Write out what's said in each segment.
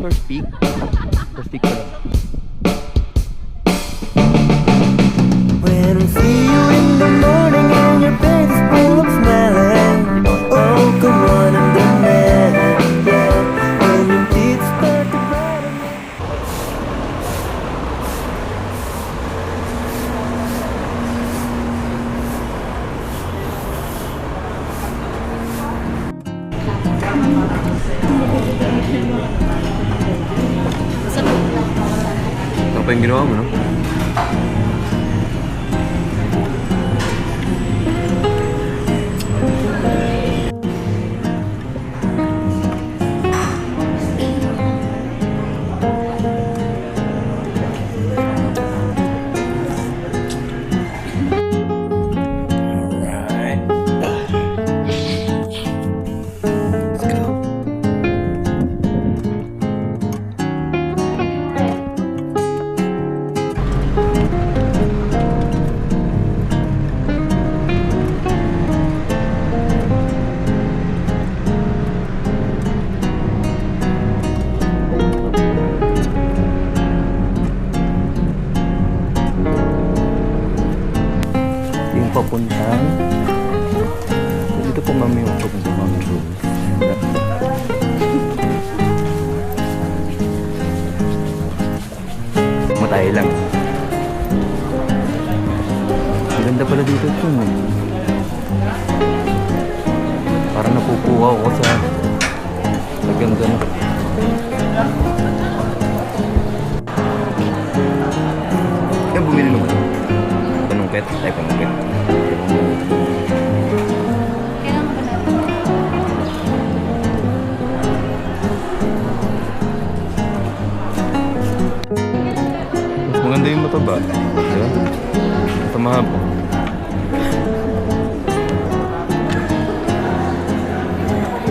First peak. First peak pa lang. When I see you in the morning and your face is full of smiling. Oh, come on, I'm the man. Yeah, when your teeth start to brighten. Ano pa yung ginawa mo, no? Yung papuntahan. So, dito po mami yung papunta Mami Rose. Matay lang. Ang ganda pala dito ito. Parang napupuha ako sa ganda na. Yan bumili naman. Panungkit. Ay, panungkit. Mas maganda yung mataba. Diba? Ito mahaba.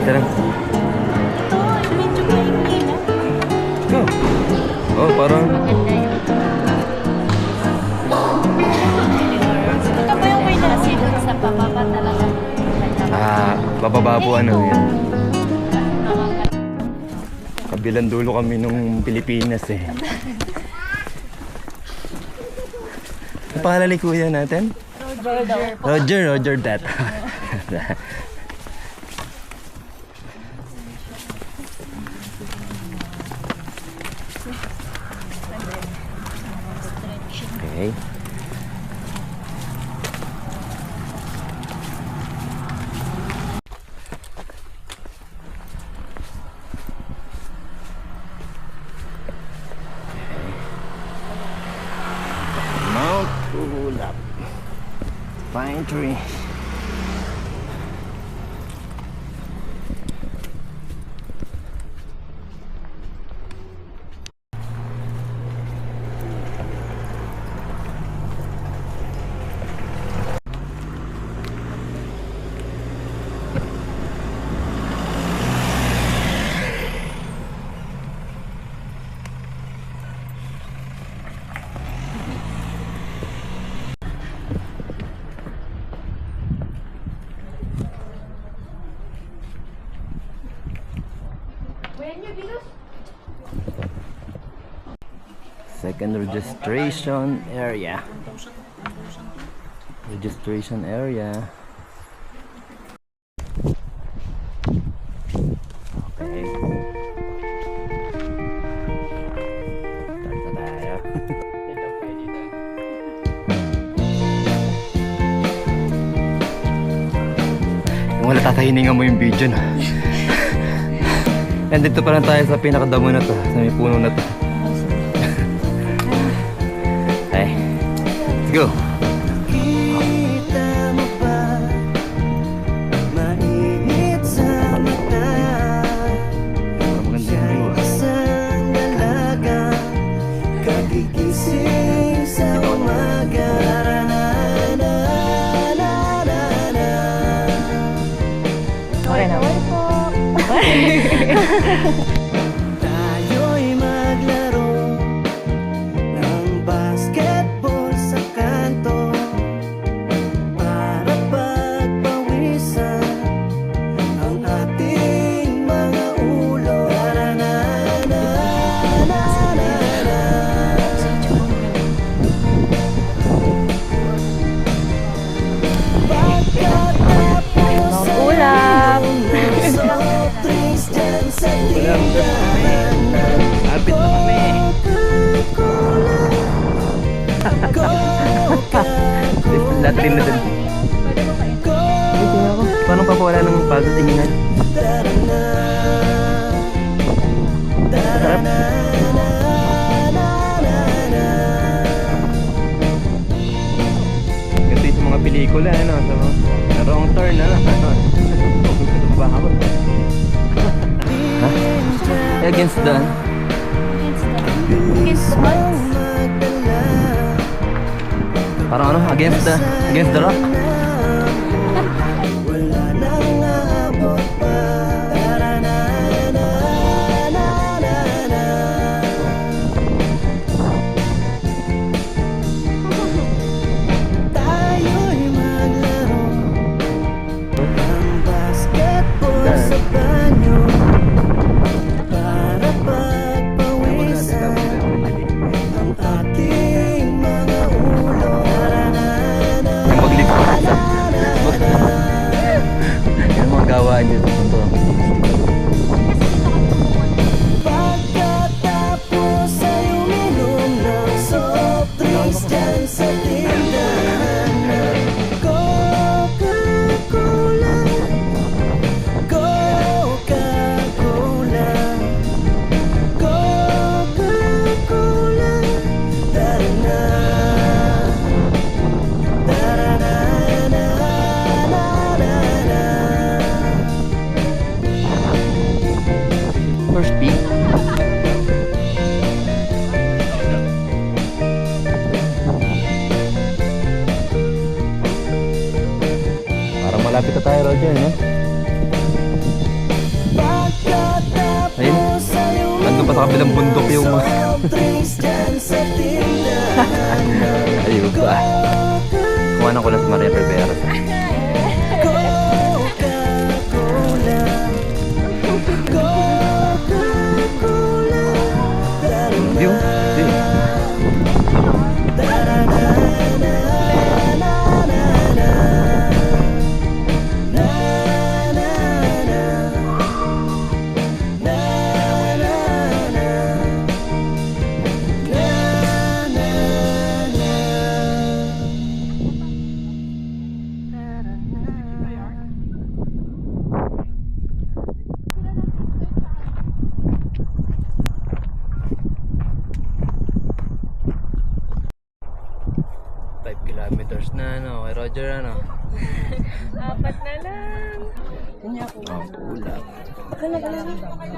Tara. Medyo maingay na. Go. Oh, parang... Ito ba yung may nasilot sa pababa talaga? Bababa po ano yan. Kabilang dulo kami nung Pilipinas eh. Ang pangalan ni kuya natin? Roger that. Okay. Mount Ulap Pine Tree. Second registration area. Registration area. Okay. Start na tayo. Yung wala tatahiningan mo yung video na. Nandito pa lang tayo sa pinakadamo na to. Sa may puno na to. Okay. Let's go. Kita mo ba? Mainit sa mata. Siya'y isang dalaga. Kagigising sa umaga. Okay na. Tayo'y maglaro ng basketball sa kanto para pagpawisan ang ating mga ulo. Na sa tindahan ng Apit na kami. Lahat rin na dun. Ay, tingnan ko. Paano pa wala ng bago tinginan? Sarap. Ganito yung sa mga pelikula, ano? Sa wrong turn, ano? Tumba ako. Ha? Against the... Against the odds. Parang ano? Against the rock? Wala nang aabot pa. Tayo'y maglaro ng basketball sa banyo para pagpawisan ang ating mga ulo. Yung mag-lift ko sa... Yung mga gawaan nyo sa punto. Pagkatapos ay uminom ng soft drinks dyan sa tindahan ng Coca-Cola. Coca-Cola. Coca-Cola. Tara na. Tara na, na, na, na, na. First beat. Parang malapit na tayo, Roger, no? Ayun. Nandun pa sa kabilang bundok yung mga... Ayun ba? Kumanan ko lang sa Maria Rivera. Yung? Kilometers na, ano? Kay Roger, ano? 4 na lang. Oh, ulap.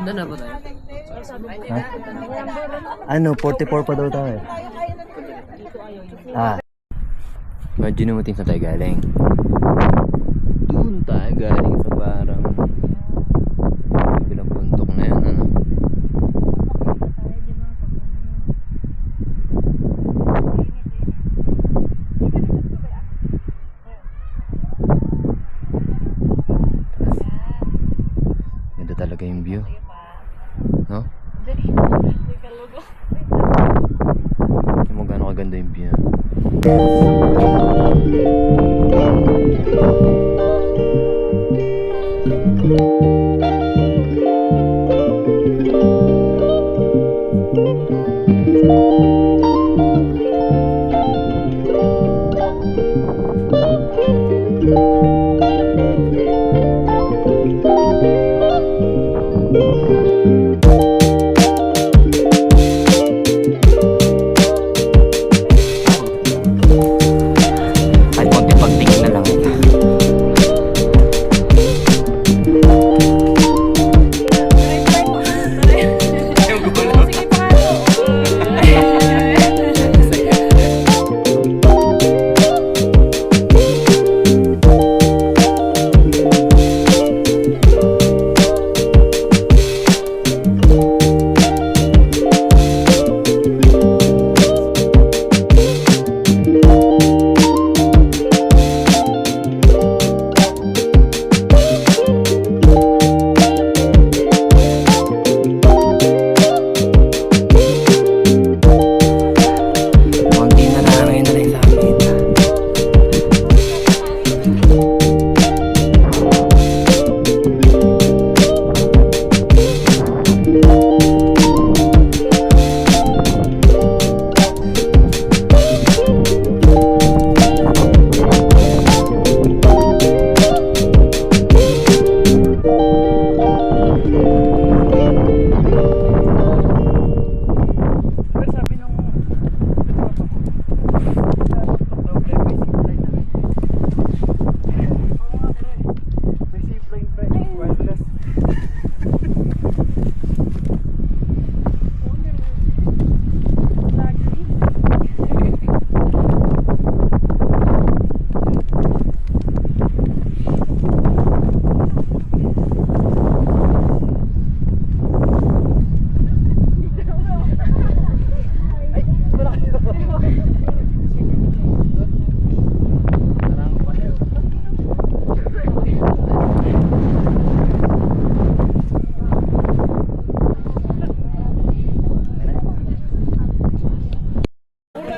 Doon na ba tayo? Ha? Ano, 44 pa daw tayo. Ah. Imagine mo sa tayo galing. Doon tayo galing sa parang bilang bundok na yan, ano? Ganda talaga yung view. No? Tingnan mo gaano kaganda yung view. Ay, konti pagtingin na lang.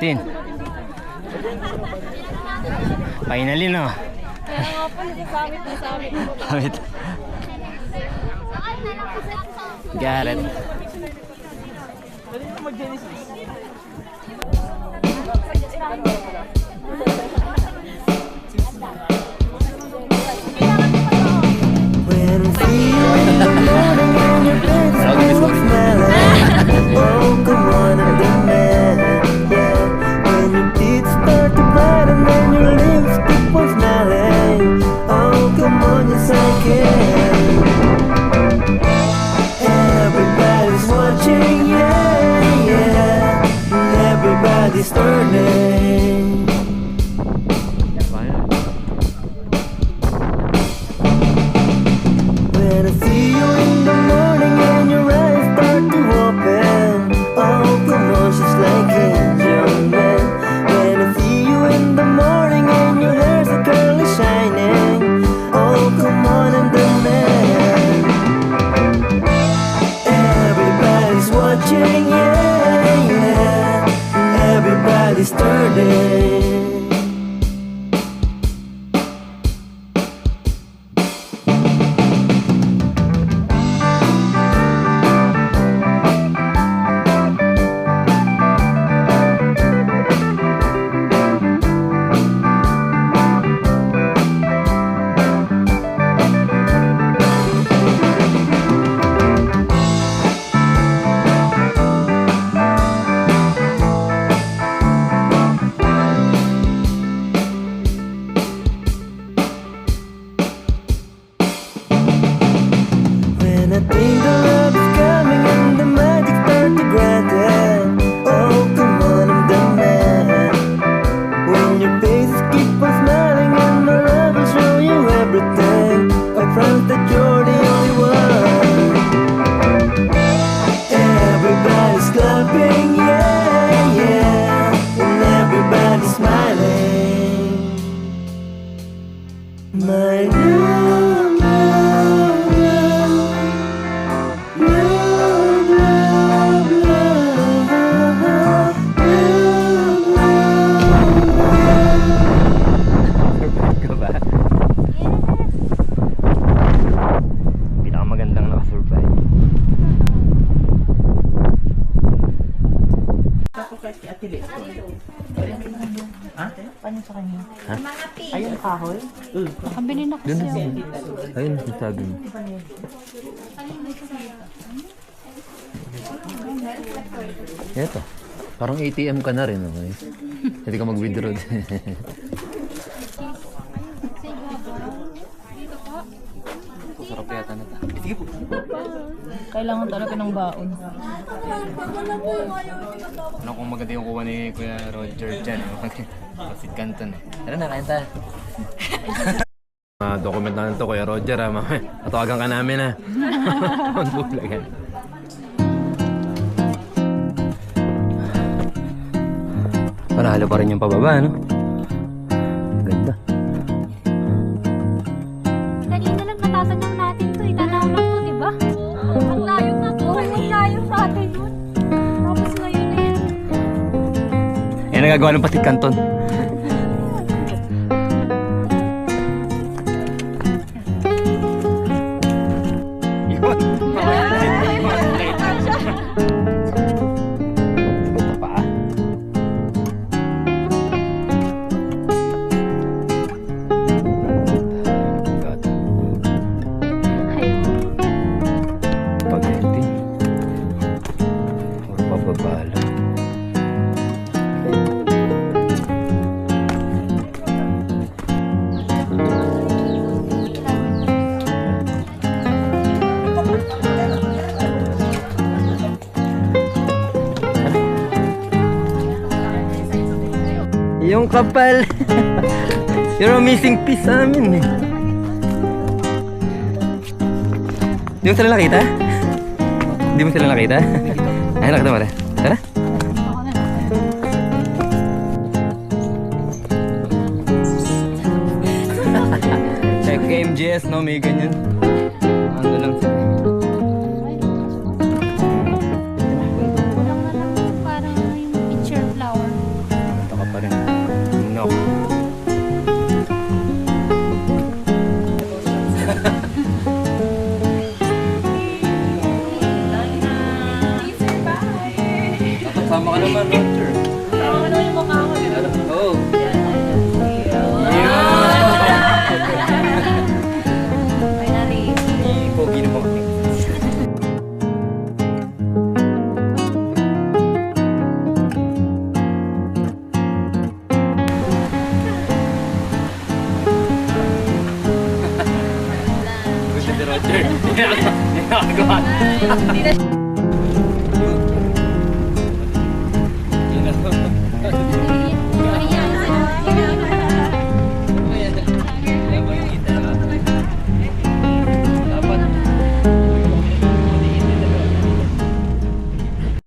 Tin. Finally, no? Kaya nga po, nasasamit na sa amin. Wait. Got it. When I see you in the morning and your face is full of smiling. Oh, come on, I'm the man. Yeah. When your teeth start to brighten and your lips keep on smiling. Oh, come on, yes I can. Everybody's watching, yeah, yeah. And everybody's turning. When I see you in the morning and your eyes start to open. Oh, come on, she's like angel, man. When I see you in the morning and your hair's so curly shining. Oh, come on, I'm the man. Everybody's watching, yeah, yeah. Everybody's turning. When I think the love is coming and the magic start to grant it. Oh, come on, I'm the man. When your faces keep on smiling and my love will show you everything. I promise that you're the only one. Everybody's clapping, yeah, yeah. And everybody's smiling. My love, love, love. Love, love, love, Ka ba? Pinakamagandang nakasurvive. Nakabili na Doon na. Ayun, sabi mo. Eto. Parang ATM ka na rin, okay? Hindi ka mag-withdraw din. Sarap yata na ta. Sige po. Kailangan talaga ng baon. Ano kung maganda yung kuha ni Kuya Roger dyan? Pasit Canton. Tara na, kain tayo. Document na to, Kuya Roger. Matawagan ka namin, ha? Ang bulagan. Panalo pa rin yung pababa, no? Ganda. Kanina lang natatanong natin to, itanaw lang to, di ba? Ang layo na to, ang layo sa atin yun. Tapos ngayon na yan. Yan nagagawa ng Pasit Canton. Yun. Ito pa, ah. God. Spaghetti. Or papabala. Yung kapal. You're a missing piece sa amin eh. Hindi mo sila nakita? Hindi mo sila nakita? Ay, nakita mo rin. Tara. Check MGS, no? May ganyan. Ano lang sila. Walang parang yung picture flower. Kasama ka naman, Roger. Tama ka naman yung mukha ko. Oo. Finally. Pogi na pogi. Gusto ni Roger. Hindi na ako.